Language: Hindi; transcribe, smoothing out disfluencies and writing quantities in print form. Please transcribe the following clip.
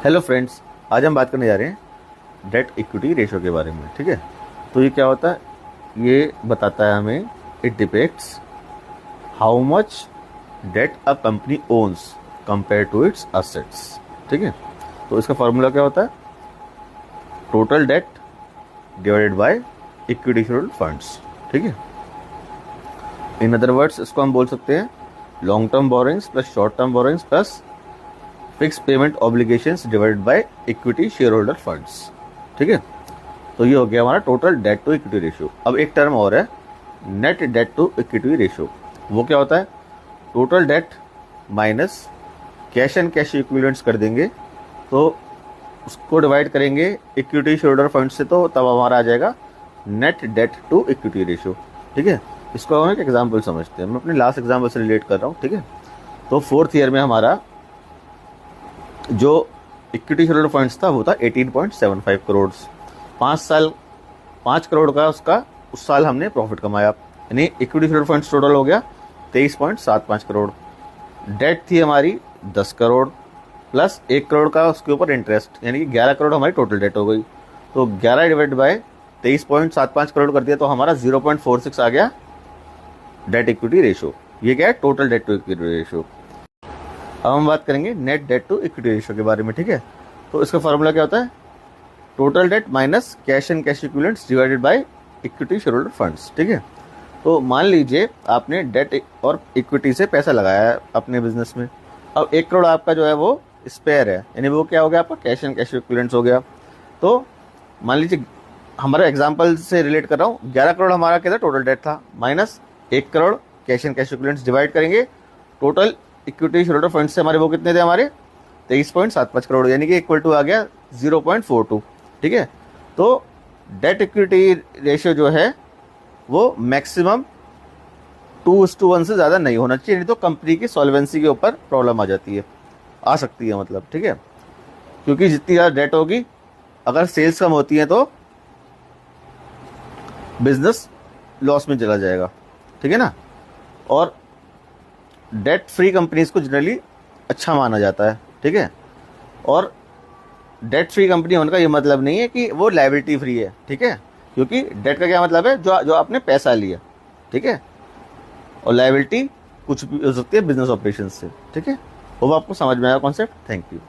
हेलो फ्रेंड्स, आज हम बात करने जा रहे हैं डेट इक्विटी रेशो के बारे में। ठीक है, तो ये क्या होता है? ये बताता है हमें, it depicts how much debt a company owns compare to its assets. ठीक है, तो इसका फॉर्मूला क्या होता है? Total debt divided by equity shareholder funds. ठीक है, इन अदर वर्ड्स इसको हम बोल सकते हैं long term borrowings plus short term borrowings plus fix payment obligations divided by equity share holder funds. ठीक है, तो ये हो गया हमारा total debt to equity ratio. अब एक टर्म और है, net debt to equity ratio. वो क्या होता है? Total debt minus cash and cash equivalents कर देंगे, तो उसको डिवाइड करेंगे इक्विटी शेयर होल्डर फंड से, तो तब हमारा आ जाएगा net debt to equity ratio. ठीक है, इसको हम एक एग्जाम्पल समझते हैं। मैं अपने लास्ट एग्जाम्पल से रिलेट कर रहा हूँ। ठीक है, तो फोर्थ ईयर में हमारा जो इक्विटी शेयरहोल्डर फंड्स था वो था 18.75 करोड़। 5 करोड़ का उसका उस साल हमने प्रॉफिट कमाया, यानी इक्विटी शेयरहोल्डर फंड्स टोटल हो गया 23.75 करोड़। डेट थी हमारी 10 करोड़ प्लस 1 करोड़ का उसके ऊपर इंटरेस्ट, यानी कि 11 करोड़ हमारी टोटल डेट हो गई। तो 11 डिवाइड बाय 23.75 करोड़ कर दिया, तो हमारा 0.46 आ गया डेट इक्विटी रेशियो। ये क्या है? Total debt to equity ratio. अब हम बात करेंगे net debt to equity ratio के बारे में। ठीक है, तो इसका फॉर्मूला क्या होता है? Total debt minus cash and cash equivalents divided by equity shareholder funds. ठीक है, तो मान लीजिए आपने डेट और इक्विटी से पैसा लगाया है अपने बिजनेस में। अब 1 करोड़ आपका जो है वो स्पेयर है, यानी वो क्या हो गया? आपका कैश एंड कैश इक्विवेलेंट्स हो गया। तो मान लीजिए हमारा एग्जाम्पल से रिलेट कर रहा हूँ, 11 करोड़ हमारा क्या था? टोटल डेट था, minus 1 crore cash and cash equivalents divide करेंगे टोटल इक्विटी शेयरहोल्डर फंड से हमारे वो कितने थे? हमारे 23.75 करोड़, यानी कि इक्वल टू आ गया 0.42। ठीक है, तो डेट इक्विटी रेशियो जो है वो मैक्सिमम 2:1 से ज़्यादा नहीं होना चाहिए, नहीं तो कंपनी की सॉल्वेंसी के ऊपर प्रॉब्लम आ जाती है, आ सकती है मतलब। ठीक है, क्योंकि जितनी ज़्यादा डेट होगी, अगर सेल्स कम होती है तो बिजनेस लॉस में चला जाएगा। ठीक है ना, और डेट फ्री कंपनीज को जनरली अच्छा माना जाता है। ठीक है, और डेट फ्री कंपनी होने का ये मतलब नहीं है कि वो लायबिलिटी फ्री है। ठीक है, क्योंकि डेट का क्या मतलब है? जो आपने पैसा लिया। ठीक है, और लायबिलिटी कुछ भी हो सकती है बिजनेस ऑपरेशन से। ठीक है, वो आपको समझ में आया कॉन्सेप्ट। Thank you.